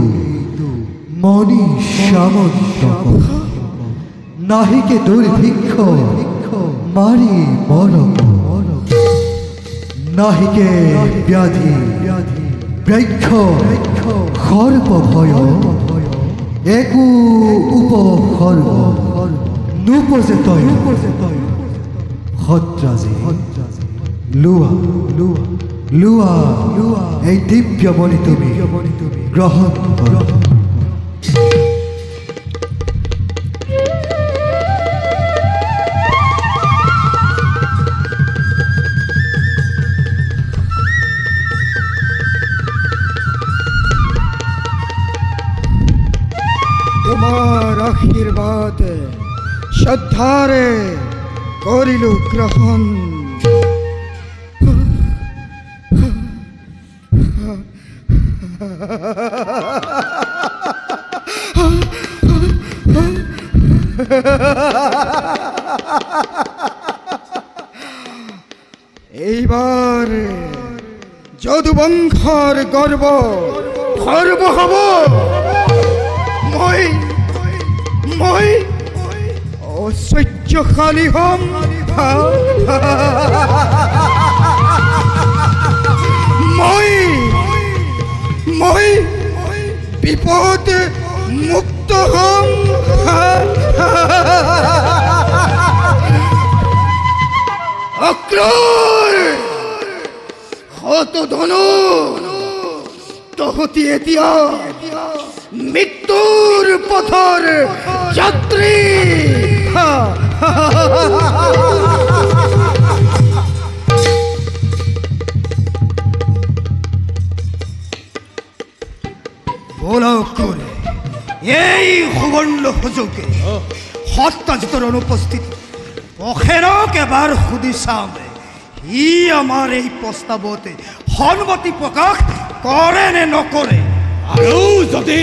মণি সামন্ত, নাহিকে দুর্ভিক্ষ মারি মরক, নাহিকে ব্যাধি বৃক্ষ সর্ব ভয়, একো উপসর্গ নুপজে তয়। সত্ৰাজি, লোৱা লোৱা লোৱা এই দিব্য মণি তুমি গ্ৰহণ কৰা। তোমার আশীর্বাদ শ্রদ্ধারে করিলু গ্রহণ। এইবার যদুবংশর গর্ব গর্ব হব। মই মই অসহ্যশালী হম। মই মই বিপদ মুক্ত হম। অক্রোর হত ধনু তহতি এতিয়া মৃত্যুর পথর যাত্রী। বলকুরে এই সুবর্ণ সুযোগে সত্যাজিতৰ অনুপস্থিতি পখেৰক এবাৰ সুধি চাম, সি আমাৰ এই প্ৰস্তাৱতে সন্মতি প্ৰকাশ কৰে নে নকৰে। আৰু যদি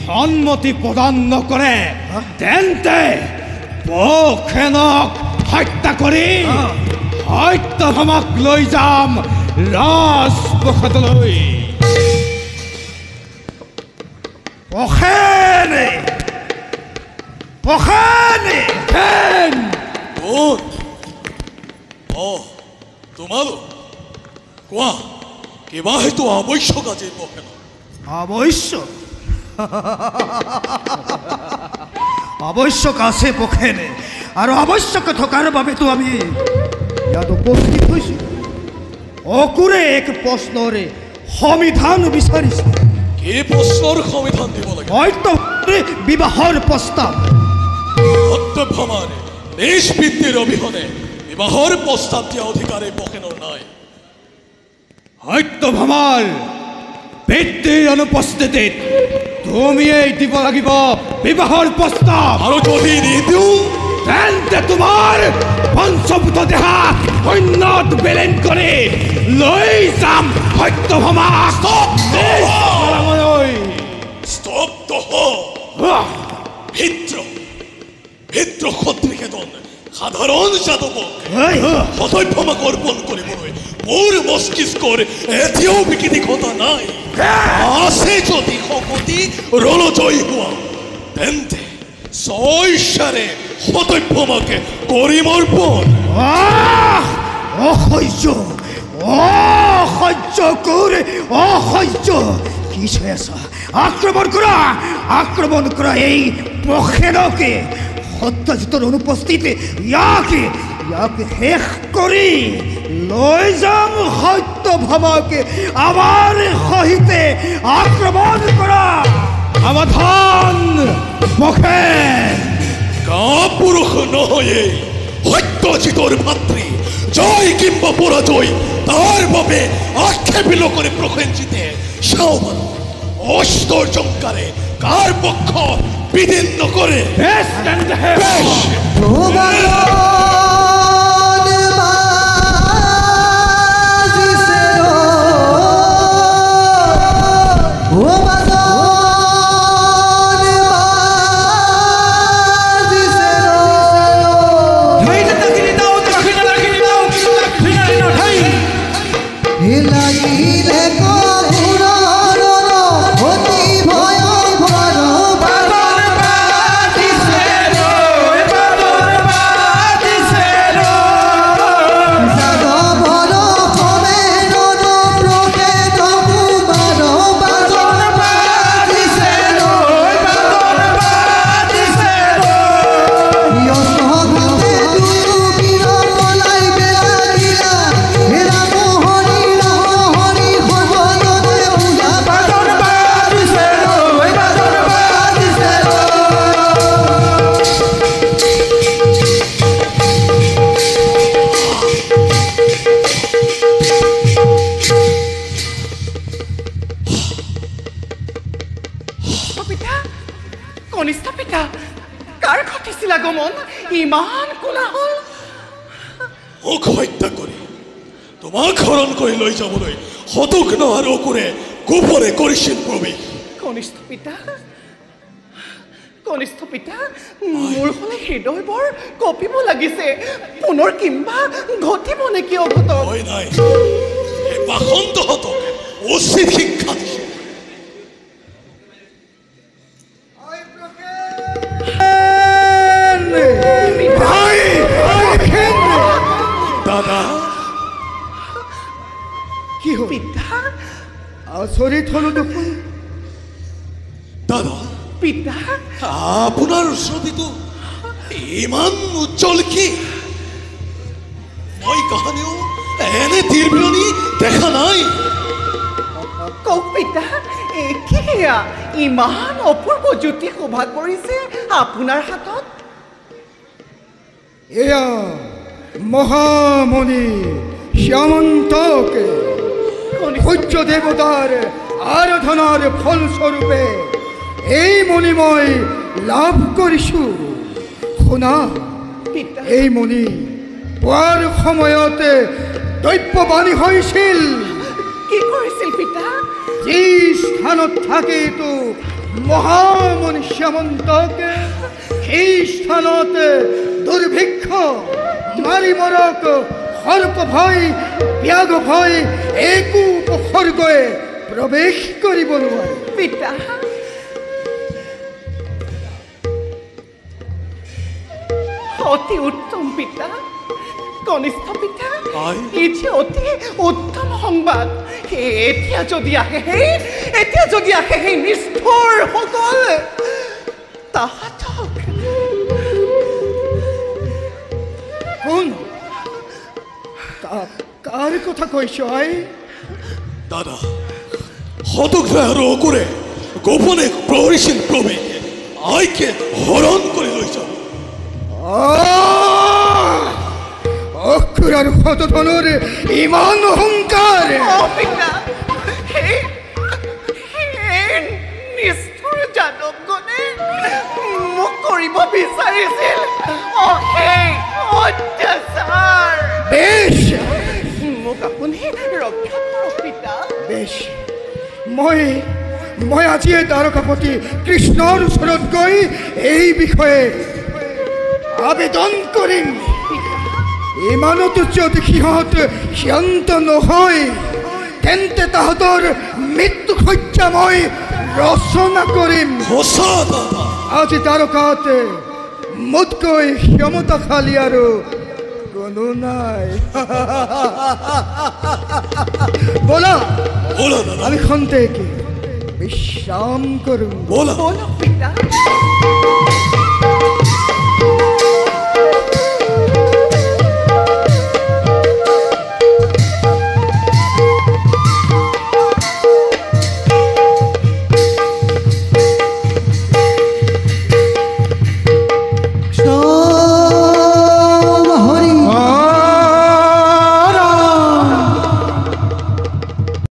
সন্মতি প্ৰদান নকৰে তেন্তে পখেনক হত্যা কৰি সত্যভামাক লৈ যাম ৰাজপ্ৰসাদলৈ। পখেনে পখেনে কোন? তোমালোক কোৱা, কিবা হেতু আৱশ্যক আজি পখেন? আৱশ্যক আৱশ্যক আছে পখেনে, আৰু আৱশ্যক থকাৰ বাবেতো আমি ইয়াত উপস্থিত হৈছোঁ। অকুৰে এক প্ৰশ্নৰে সমিধান বিচাৰিছোঁ। কি প্ৰশ্নৰ সমিধান দিব লাগে? হয়তো বিবাহৰ প্ৰস্তাৱ। সত্যভামাৰ নিজ পিতৃৰ অবিহনে বিবাহৰ প্ৰস্তাৱ দিয়া অধিকাৰ এই পখেনৰ নাই। সত্যভামাৰ পিতৃৰ অনুপস্থিতিত তুমিয়েই দিব লাগিব বিবাহৰ প্ৰস্তাৱ। আৰু যদি নিদিওঁ তেন্তে তোমাৰ পঞ্চভূত দেহা সৈন্যত বিলীন কৰি লৈ যাম সত্যভামা। স্তব্ধ হ। ভিত্ৰ শত্ৰিকেতন সাধাৰণ যাদৱক সতভ্যমাক অৰ্পণ কৰিবলৈ মোৰ মস্তিষ্কৰ এতিয়াও বিকৃতি ঘটা নাই। আছে যদি শপতি ৰণজয়ী হোৱা তেন্তে স্বইচ্ছাৰে সতভ্যমাকে কৰিম অৰ্পণ। অসহ্য অসহ্য কৰে অসহ্য কি চাই আছা? আক্ৰমণ কৰা এই পখেনকে সত্যজিতৰ অনুপস্থিতি ইয়াকে শেষ কৰি লৈ যাম সত্যভামাকে আমাৰ সহিতে আক্ৰমণ কৰা সাৱধান পখেন। কাপুৰুষ নহয়ে সত্যজিতৰ ভাতৃ জয় কিংবা পরাজয় তার বাবে আক্ষেপিল করে প্রসেনজিতে সাওমান অস্তর জঙ্কারে কার পক্ষ বিদীর্ণ করে বেশ ইমান কোলাহল মোক হত্যা কৰি তোমাক হৰণ কৰি লৈ যাবলৈ হতঘ্ন আৰু অকুৰে গোপনে কৰিছিল প্ৰৱেশ। কনিষ্ঠ পিতা মোৰ হলে হৃদয় বৰ কঁপিব লাগিছে। পুনৰ কিম্বা ঘটিব নেকি অঘটন? নাই এই বাসন্তহঁতক উচিত শিক্ষা দিছে। দাদা কি হ'ল পিতা? আচৰিত হলো দেখোন। দাদা পিতা আপোনাৰ ছবিটো ইমান উজ্জ্বল কি? মই কাহানিও এনে তীৰবিৰণী দেখা নাই। কওক পিতা কি সেয়া ইমান অপূৰ্ব জ্যোতি শোভা কৰিছে আপোনাৰ হাতত? এয়া মহামণি শ্যামন্তকে সূৰ্য দেৱতাৰ আৰাধনাৰ ফলস্বৰূপে এই মণি মই লাভ কৰিছোঁ। শুনা, এই মণি পোৱাৰ সময়তে দৈব্যবাণী হৈছিল। কি কৰিছিল পিতা? যি স্থানত থাকেতো মহামণি শ্যামন্তকে সেই স্থানতে দুৰ্ভিক্ষ মাৰি মৰক সৰ্প ভয় ব্যাগ ভয় একো উপসৰ্গই প্ৰৱেশ কৰিব নোৱাৰে। পিতা অতি উত্তম পিতা। কনিষ্ঠ পিতা এতিয়া অতি উত্তম সংবাদ। এতিয়া যদি আহে সেই নিষ্ঠুৰ সকল তাহাঁতক কোন কাৰ কথা কৈছ? দাদা হতঘ্ন আৰু অকুৰে গোপনে প্ৰহৰিছিল প্ৰৱেশ আইকে হৰণ কৰি লৈ যাব। অকুৰ আৰু হতধনৰ ইমান অহংকাৰ! নিষ্ঠুৰ যাদৱগণে মোক কৰিব বিচাৰিছিল অত্যাচাৰ। বেশ মোক আপুনি ৰক্ষা কৰক পিতা। বেশ মই মই আজিয়ে দ্বাৰকাপতি কৃষ্ণৰ ওচৰত গৈ এই বিষয়ে আবেদন কৰিম। ইমানতো যদি সিহঁত সিয়ন্ত নহয় তেন্তে তাহাঁতৰ মৃত্যু শয্যা মই ৰচনা কৰিম। সঁচা দাদা। আজি দ্বাৰকাত মোতকৈ ক্ষমতাশালী আৰু কোনো নাই। বলা বলো দাদা, আমি খন্তেক বিশ্ৰাম কৰুন। বলো। বলো পিতা